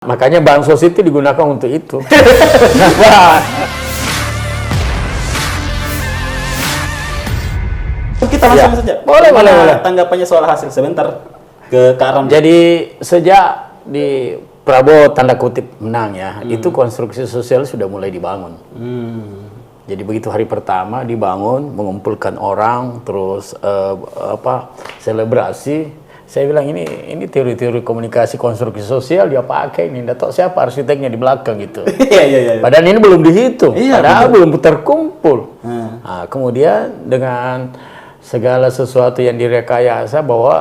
Makanya bansos itu digunakan untuk itu. Wah. Kita langsung saja. Boleh. Tanggapannya soal hasil sebentar ke Aram. Jadi sejak di Prabowo tanda kutip menang ya, itu konstruksi sosial sudah mulai dibangun. Jadi begitu hari pertama dibangun, mengumpulkan orang, terus selebrasi. Saya bilang ini teori-teori komunikasi konstruksi sosial dia pakai ini, nggak tahu siapa arsiteknya di belakang gitu. Iya. Padahal ini belum dihitung, padahal belum terkumpul. Nah, kemudian dengan segala sesuatu yang direkayasa bahwa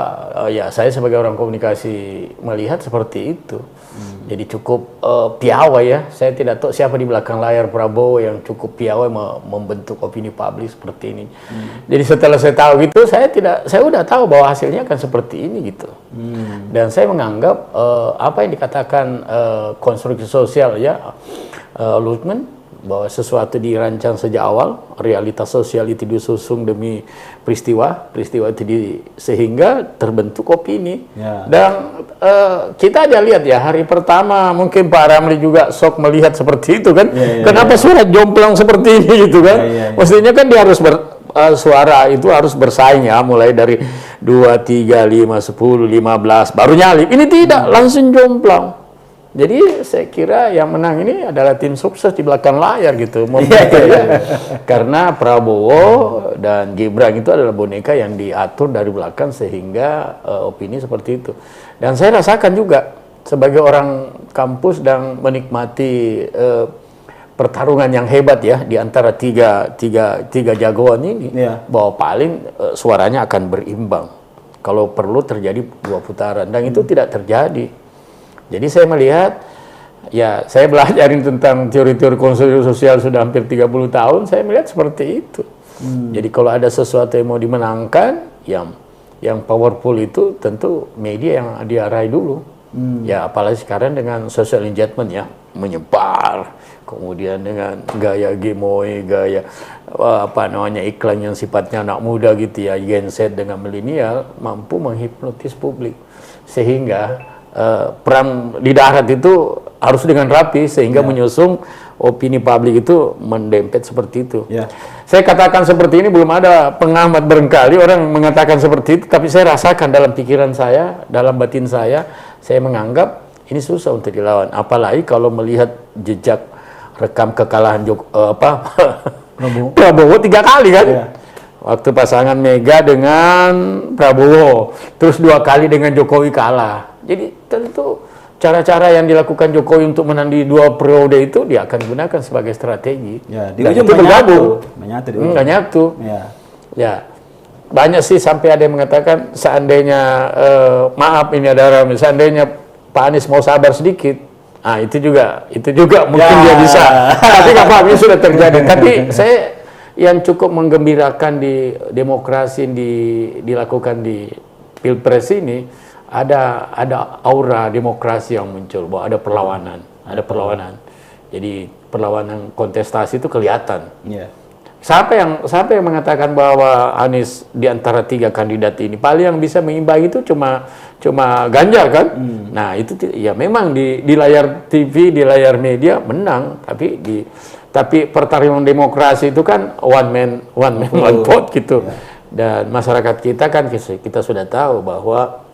ya saya sebagai orang komunikasi melihat seperti itu. Jadi cukup piawai ya. Saya tidak tahu siapa di belakang layar Prabowo yang cukup piawai membentuk opini publik seperti ini. Jadi setelah saya tahu gitu, saya udah tahu bahwa hasilnya akan seperti ini gitu. Dan saya menganggap apa yang dikatakan konstruksi sosial ya, Lutman, bahwa sesuatu dirancang sejak awal, realitas sosial itu disusun demi peristiwa itu sehingga terbentuk opini. Dan kita aja lihat ya, hari pertama mungkin Pak Ramli juga sok melihat seperti itu kan. Kenapa suara jomplang seperti ini gitu kan. Mestinya kan dia harus suara itu harus bersaing ya, mulai dari 2, 3, 5, 10, 15 baru nyalip. Ini tidak, langsung jomplang. Jadi saya kira yang menang ini adalah tim sukses di belakang layar gitu. Karena Prabowo dan Gibran itu adalah boneka yang diatur dari belakang sehingga opini seperti itu. Dan saya rasakan juga sebagai orang kampus dan menikmati pertarungan yang hebat ya di antara tiga jagoan ini, bahwa paling suaranya akan berimbang. Kalau perlu terjadi 2 putaran, dan itu tidak terjadi. Jadi saya melihat, ya saya belajarin tentang teori-teori konstruksi sosial sudah hampir 30 tahun, saya melihat seperti itu. Jadi kalau ada sesuatu yang mau dimenangkan, yang powerful itu tentu media yang diarahi dulu. Ya apalagi sekarang dengan social engagement ya, menyebar. Kemudian dengan gaya gemoy, gaya iklan yang sifatnya anak muda gitu ya, Gen Z dengan milenial, mampu menghipnotis publik. Sehingga perang di darat itu harus dengan rapi sehingga menyusung opini publik itu mendempet seperti itu. Saya katakan seperti ini, belum ada pengamat barangkali orang mengatakan seperti itu, tapi saya rasakan dalam pikiran saya, dalam batin saya menganggap ini susah untuk dilawan. Apalagi kalau melihat jejak rekam kekalahan Prabowo 3 kali kan. Waktu pasangan Mega dengan Prabowo, terus 2 kali dengan Jokowi kalah. Jadi tentu cara-cara yang dilakukan Jokowi untuk menang di 2 periode itu dia akan gunakan sebagai strategi. Di ujung menyatu. Ya, banyak sih sampai ada yang mengatakan seandainya seandainya Pak Anies mau sabar sedikit, itu juga mungkin dia bisa. Tapi nggak apa-apa, ini sudah terjadi. Tapi saya yang cukup menggembirakan di demokrasi dilakukan di Pilpres ini, ada aura demokrasi yang muncul, bahwa ada perlawanan. Jadi perlawanan kontestasi itu kelihatan. Siapa yang mengatakan bahwa Anies di antara 3 kandidat ini paling yang bisa mengimbangi itu cuma Ganjar kan? Nah itu ya memang di layar TV, di layar media menang, tapi pertarungan demokrasi itu kan one man one vote gitu. Dan masyarakat kita kan kita sudah tahu bahwa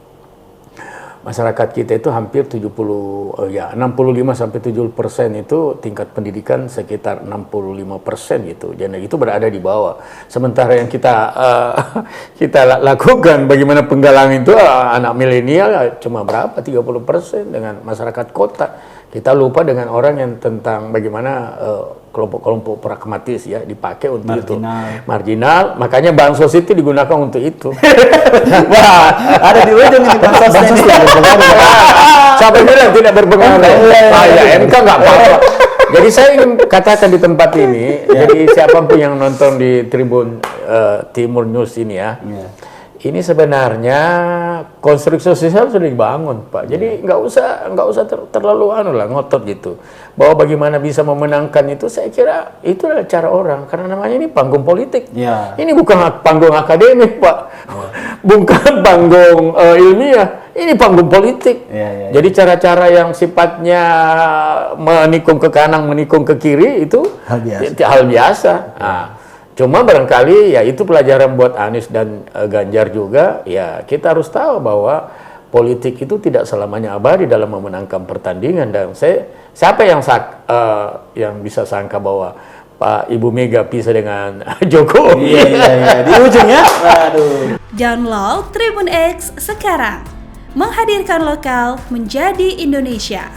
masyarakat kita itu hampir 65 sampai 70% itu tingkat pendidikan sekitar 65% gitu. Jadi itu berada di bawah. Sementara yang kita lakukan bagaimana penggalangan itu anak milenial cuma berapa, 30% dengan masyarakat kota. Kita lupa dengan orang yang tentang bagaimana kelompok-kelompok pragmatis ya dipakai untuk marginal. Makanya bansos itu digunakan untuk itu. Wah, ada di ujung ini bansos ini. Sampai bilang tidak berpengaruh. MK nggak apa-apa. Jadi saya ingin katakan di tempat ini, jadi siapapun yang nonton di Tribun Timur News ini ya, ini sebenarnya konstruksi sosial sudah dibangun, Pak. Jadi nggak usah terlalu ngotot gitu. Bahwa bagaimana bisa memenangkan itu, saya kira itu adalah cara orang. Karena namanya ini panggung politik. Ini bukan panggung akademik, Pak. Bukan panggung ilmiah. ini panggung politik. Jadi cara-cara yang sifatnya menikung ke kanan, menikung ke kiri itu hal biasa. Nah, cuma barangkali ya itu pelajaran buat Anies dan Ganjar juga. Ya kita harus tahu bahwa politik itu tidak selamanya abadi dalam memenangkan pertandingan. Dan siapa yang bisa sangka bahwa Pak Ibu Mega pisah dengan Jokowi. Iya. Di ujungnya, waduh. Download Tribun X sekarang. Menghadirkan lokal menjadi Indonesia.